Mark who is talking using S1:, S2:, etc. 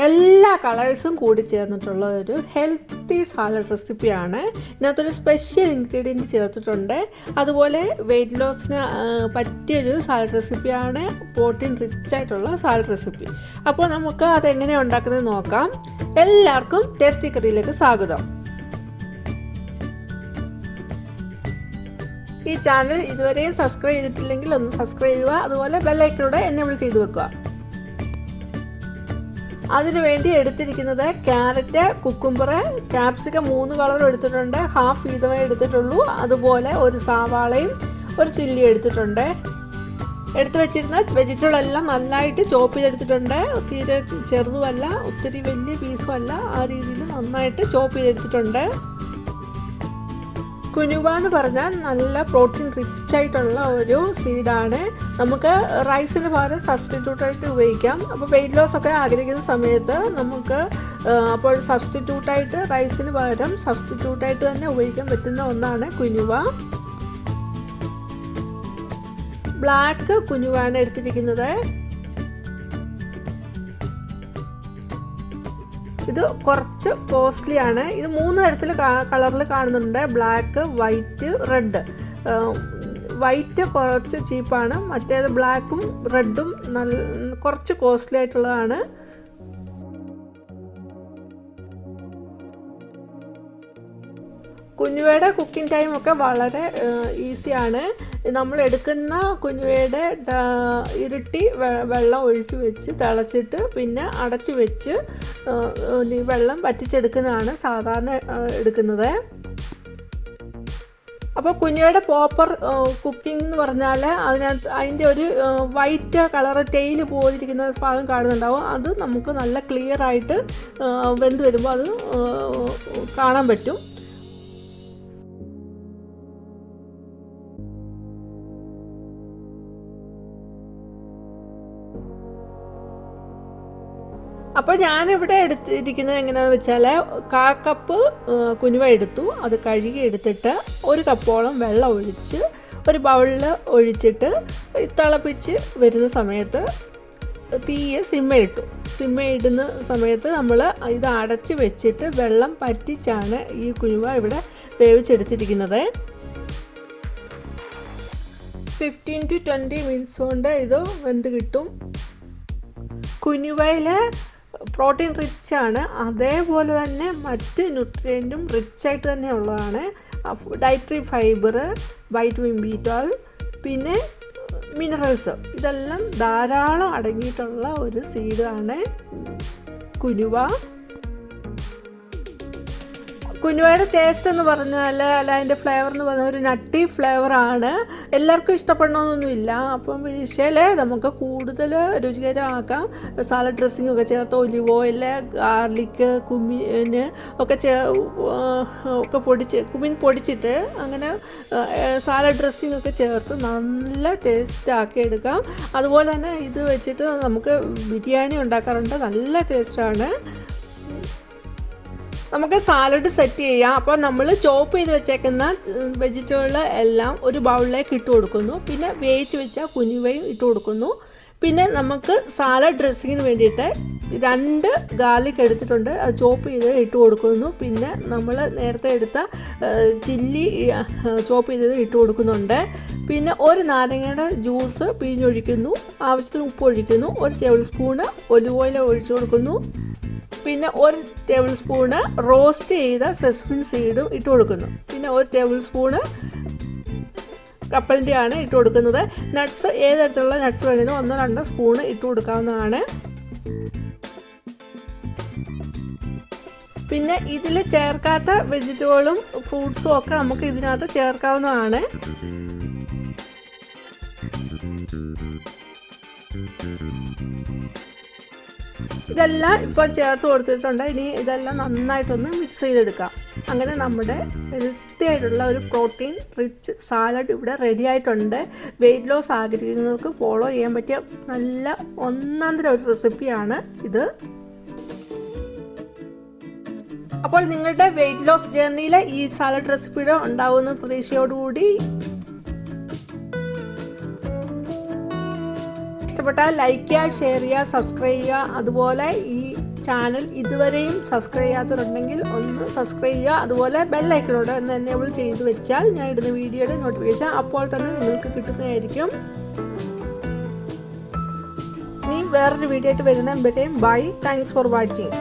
S1: എല്ലാ കളേഴ്സും കൂടി ചേർന്നിട്ടുള്ള ഒരു ഹെൽത്തി സാലഡ് റെസിപ്പിയാണ്. ഇതിനകത്തൊരു സ്പെഷ്യൽ ഇൻഗ്രീഡിയൻറ്റ് ചേർത്തിട്ടുണ്ട്. അതുപോലെ വെയിറ്റ് ലോസിന് പറ്റിയൊരു സാലഡ് റെസിപ്പിയാണ്, പ്രോട്ടീൻ റിച്ച് ആയിട്ടുള്ള സാലഡ് റെസിപ്പി. അപ്പോൾ നമുക്ക് അതെങ്ങനെയാണ് ഉണ്ടാക്കുന്നത് നോക്കാം. എല്ലാവർക്കും ടേസ്റ്റി കറിയിലേക്ക് സ്വാഗതം. ഈ ചാനൽ ഇതുവരെയും സബ്സ്ക്രൈബ് ചെയ്തിട്ടില്ലെങ്കിൽ ഒന്ന് സബ്സ്ക്രൈബ് ചെയ്യുക. അതുപോലെ ബെല്ലൈക്കനോടെ എനേബിൾ ചെയ്ത് വെക്കുക. അതിനുവേണ്ടി എടുത്തിരിക്കുന്നത് ക്യാരറ്റ്, കുക്കുംബർ, ക്യാപ്സിക്കം 3 കളറും എടുത്തിട്ടുണ്ട്. ഹാഫ് വീതമേ എടുത്തിട്ടുള്ളൂ. അതുപോലെ ഒരു സവാളയും ഒരു ചില്ലി എടുത്തിട്ടുണ്ട്. എടുത്തു വെച്ചിരുന്ന വെജിറ്റബിൾ എല്ലാം നന്നായിട്ട് ചോപ്പ് ചെയ്തെടുത്തിട്ടുണ്ട്. തീരെ ചെറുതുമല്ല, ഒത്തിരി വലിയ പീസും അല്ല, ആ രീതിയിൽ നന്നായിട്ട് ചോപ്പ് ചെയ്തെടുത്തിട്ടുണ്ട്. ക്വിനോവ എന്ന് പറഞ്ഞാൽ നല്ല പ്രോട്ടീൻ റിച്ച് ആയിട്ടുള്ള ഒരു സീഡാണ്. നമുക്ക് റൈസിന് പകരം സബ്സ്റ്റിറ്റ്യൂട്ടായിട്ട് ഉപയോഗിക്കാം. അപ്പോൾ വെയിറ്റ് ലോസ് ഒക്കെ ആഗ്രഹിക്കുന്ന സമയത്ത് നമുക്ക് അപ്പോൾ സബ്സ്റ്റിറ്റ്യൂട്ടായിട്ട് റൈസിന് പകരം സബ്സ്റ്റിറ്റ്യൂട്ടായിട്ട് തന്നെ ഉപയോഗിക്കാൻ പറ്റുന്ന ഒന്നാണ് ക്വിനോവ. ബ്ലാക്ക് ക്വിനോവയാണ് എടുത്തിരിക്കുന്നത്. ഇത് കുറച്ച് കോസ്റ്റ്ലി ആണ്. ഇത് 3 തരത്തിൽ കളറിൽ കാണുന്നുണ്ട്: ബ്ലാക്ക്, വൈറ്റ്, റെഡ്. വൈറ്റ് കുറച്ച് ചീപ്പാണ്, മറ്റേത് ബ്ലാക്കും റെഡും കുറച്ച് കോസ്റ്റ്ലി ആയിട്ടുള്ളതാണ്. കുഞ്ഞുവയുടെ കുക്കിംഗ് ടൈമൊക്കെ വളരെ ഈസിയാണ്. നമ്മൾ എടുക്കുന്ന കുഞ്ഞുവയുടെ ഇരട്ടി വെള്ളം ഒഴിച്ച് വെച്ച് തിളച്ചിട്ട് പിന്നെ അടച്ച് വെച്ച് വെള്ളം വറ്റിച്ചെടുക്കുന്നതാണ് സാധാരണ എടുക്കുന്നത്. അപ്പോൾ കുഞ്ഞുവയുടെ പ്രോപ്പർ കുക്കിംഗ് എന്ന് പറഞ്ഞാൽ അതിൻ്റെ ഒരു വൈറ്റ് കളറ് ടെയിൽ പോലിരിക്കുന്ന ഭാഗം കാണുന്നുണ്ടാവും. അത് നമുക്ക് നല്ല ക്ലിയർ ആയിട്ട് വെന്ത് വരുമ്പോൾ അത് കാണാൻ പറ്റും. അപ്പോൾ ഞാനിവിടെ എടുത്തിരിക്കുന്നത് എങ്ങനെയാണെന്ന് വെച്ചാൽ 1/4 കപ്പ് കുനുവ എടുത്തു. അത് കഴുകി എടുത്തിട്ട് 1 കപ്പോളം വെള്ളം ഒഴിച്ച് ഒരു ബൗളിൽ ഒഴിച്ചിട്ട് തിളപ്പിച്ച് വരുന്ന സമയത്ത് തീയെ സിമ്മയിടുന്ന സമയത്ത് നമ്മൾ ഇത് അടച്ച് വെച്ചിട്ട് വെള്ളം പറ്റിച്ചാണ് ഈ കുനുവ ഇവിടെ വേവിച്ചെടുത്തിരിക്കുന്നത്. 15 to 20 മിനിറ്റ്സ് കൊണ്ട് ഇത് വെന്ത് കിട്ടും. കുനുവയിൽ പ്രോട്ടീൻ റിച്ച് ആണ്, അതേപോലെ തന്നെ മറ്റ് ന്യൂട്രിയൻറ്റും റിച്ചായിട്ട് തന്നെ ഉള്ളതാണ്. ഡയറ്ററി ഫൈബർ, വൈറ്റമിൻ B12, പിന്നെ മിനറൽസ്, ഇതെല്ലാം ധാരാളം അടങ്ങിയിട്ടുള്ള ഒരു സീഡാണ് കുനുവ. കുനുവയുടെ ടേസ്റ്റ് എന്ന് പറഞ്ഞാൽ അതിൻ്റെ ഫ്ലേവർ എന്ന് പറഞ്ഞാൽ ഒരു നട്ടി ഫ്ലേവറാണ്. എല്ലാവർക്കും ഇഷ്ടപ്പെടണമെന്നൊന്നുമില്ല. അപ്പം വിഷയിൽ നമുക്ക് കൂടുതൽ രുചികരമാക്കാം. സാലഡ് ഡ്രസ്സിംഗ് ഒക്കെ ചേർത്ത് ഒലിവ് ഓയിൽ, ഗാർലിക്ക്, കുമിൻ ഒക്കെ കുമിൻ പൊടിച്ചിട്ട് അങ്ങനെ സാലഡ് ഡ്രസ്സിംഗ് ഒക്കെ ചേർത്ത് നല്ല ടേസ്റ്റാക്കി എടുക്കാം. അതുപോലെ തന്നെ ഇത് വെച്ചിട്ട് നമുക്ക് ബിരിയാണി ഉണ്ടാക്കാറുണ്ട്, നല്ല ടേസ്റ്റാണ്. നമുക്ക് സാലഡ് സെറ്റ് ചെയ്യാം. അപ്പോൾ നമ്മൾ ചോപ്പ് ചെയ്ത് വെച്ചേക്കുന്ന വെജിറ്റബിൾ എല്ലാം ഒരു ബൗളിലേക്ക് ഇട്ട് കൊടുക്കുന്നു. പിന്നെ വേവിച്ച് വെച്ച കുനുവയും ഇട്ട് കൊടുക്കുന്നു. പിന്നെ നമുക്ക് സാലഡ് ഡ്രസ്സിങ്ങിന് വേണ്ടിയിട്ട് 2 ഗാർലിക് എടുത്തിട്ടുണ്ട്, അത് ചോപ്പ് ചെയ്ത് ഇട്ട് കൊടുക്കുന്നു. പിന്നെ നമ്മൾ നേരത്തെ എടുത്ത ചില്ലി ചോപ്പ് ചെയ്തത് ഇട്ട് കൊടുക്കുന്നുണ്ട്. പിന്നെ 1 നാരങ്ങയുടെ ജ്യൂസ് പിഴിഞ്ഞൊഴിക്കുന്നു, ആവശ്യത്തിന് ഉപ്പ് ഒഴിക്കുന്നു, 1 ടേബിൾ സ്പൂണ് ഒലിവ് ഓയിൽ ഒഴിച്ചു കൊടുക്കുന്നു. പിന്നെ 1 ടേബിൾ സ്പൂണ് റോസ്റ്റ് ചെയ്ത സെസ്മിൻ സീഡും ഇട്ട് കൊടുക്കുന്നു. പിന്നെ 1 ടേബിൾ സ്പൂണ് കപ്പലിൻ്റെ ആണ് ഇട്ട് കൊടുക്കുന്നത്. നട്ട്സ് ഏത് തരത്തിലുള്ള നട്ട്സ് വേണമെങ്കിലും 1-2 സ്പൂണ് ഇട്ട് കൊടുക്കാവുന്നതാണ്. പിന്നെ ഇതിൽ ചേർക്കാത്ത വെജിറ്റബിളും ഫ്രൂട്ട്സും ഒക്കെ നമുക്ക് ഇതിനകത്ത് ചേർക്കാവുന്നതാണ്. ഇതെല്ലാം ഇപ്പോൾ ചേർത്ത് കൊടുത്തിട്ടുണ്ട്. ഇനി ഇതെല്ലാം നന്നായിട്ടൊന്ന് മിക്സ് ചെയ്തെടുക്കാം. അങ്ങനെ നമ്മുടെ ഹെൽത്തി ആയിട്ടുള്ള ഒരു പ്രോട്ടീൻ റിച്ച് സാലഡ് ഇവിടെ റെഡി ആയിട്ടുണ്ട്. വെയിറ്റ് ലോസ് ആഗ്രഹിക്കുന്നവർക്ക് ഫോളോ ചെയ്യാൻ പറ്റിയ നല്ല ഒന്നാന്തരം ഒരു റെസിപ്പിയാണ് ഇത്. അപ്പോൾ നിങ്ങളുടെ വെയിറ്റ് ലോസ് ജേർണിയിൽ ഈ സാലഡ് റെസിപ്പിയുടെ ഉണ്ടാവുന്ന പ്രതീക്ഷയോടുകൂടി ഇഷ്ടപ്പെട്ടാൽ ലൈക്ക് ചെയ്യുക, ഷെയർ ചെയ്യുക, സബ്സ്ക്രൈബ് ചെയ്യുക. അതുപോലെ ഈ ചാനൽ ഇതുവരെയും സബ്സ്ക്രൈബ് ചെയ്യാത്തവരുണ്ടെങ്കിൽ ഒന്ന് സബ്സ്ക്രൈബ് ചെയ്യുക. അതുപോലെ ബെല്ലൈക്കണോട് ഒന്ന് എനേബിൾ ചെയ്ത് വെച്ചാൽ ഞാൻ ഇടുന്ന വീഡിയോയുടെ നോട്ടിഫിക്കേഷൻ അപ്പോൾ തന്നെ നിങ്ങൾക്ക് കിട്ടുന്നതായിരിക്കും. ഇനി വേറൊരു വീഡിയോ ആയിട്ട് വരുന്നതിനും ബൈ. Thanks for watching.